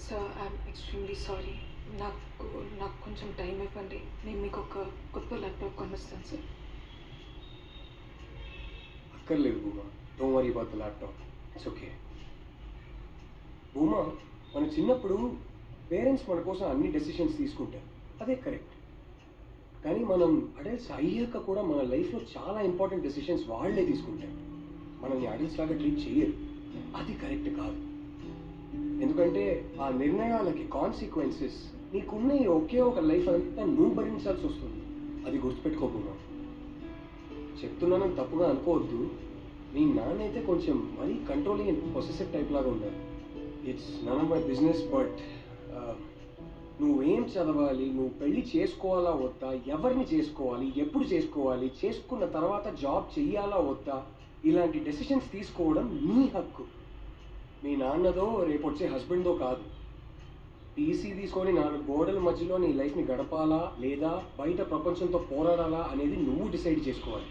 Sir I'm extremely sorry. నాకు నాకు కొంచెం టైం ఇవ్వండి. నేను మీకు ఒక కొత్త ల్యాప్టాప్ కొనిస్తాను సార్. అక్కర్లేదు Bhuma, don't worry about the laptop, it's okay. Bhuma, మన చిన్నప్పుడు పేరెంట్స్ మన కోసం అన్ని డెసిషన్స్ తీసుకుంటారు, అదే కరెక్ట్. కానీ మనం అడల్ట్స్ అయ్యాక కూడా మన లైఫ్లో చాలా ఇంపార్టెంట్ డెసిషన్స్ వాళ్ళే తీసుకుంటారు. మనల్ని అడల్ట్స్ లాగా ట్రీట్ చేయరు, అది కరెక్ట్ కాదు. ఎందుకంటే ఆ నిర్ణయాలకి కాన్సిక్వెన్సెస్ నీకున్న ఈ ఒకే ఒక లైఫ్ అంతా నువ్వు భరించాల్సి వస్తుంది. అది గుర్తుపెట్టుకోకుండా చెప్తున్నానని తప్పుగా అనుకోవద్దు. మీ నాన్న అయితే కొంచెం మరీ కంట్రోలింగ్ అండ్ పొసెసివ్ టైప్ లాగా ఉన్నారు. It's none of my business, but నువ్వేం చదవాలి, నువ్వు పెళ్లి చేసుకోవాలా వద్దా, ఎవరిని చేసుకోవాలి, ఎప్పుడు చేసుకోవాలి, చేసుకున్న తర్వాత జాబ్ చెయ్యాలా వద్దా, ఇలాంటి డెసిషన్స్ తీసుకోవడం నీ హక్కు. మీ నాన్నదో రేపు వచ్చే హస్బెండ్దో కాదు. టీసీ తీసుకొని 4 గోడల మధ్యలో నీ లైఫ్ని గడపాలా లేదా బయట ప్రపంచంతో పోరాడాలా అనేది నువ్వు డిసైడ్ చేసుకోవాలి.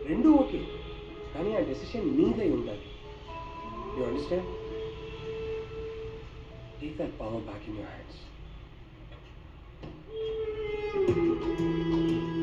రెండూ ఓకే, కానీ ఆ డెసిషన్ నీదై ఉండాలి. You understand? Take that power back in your hands.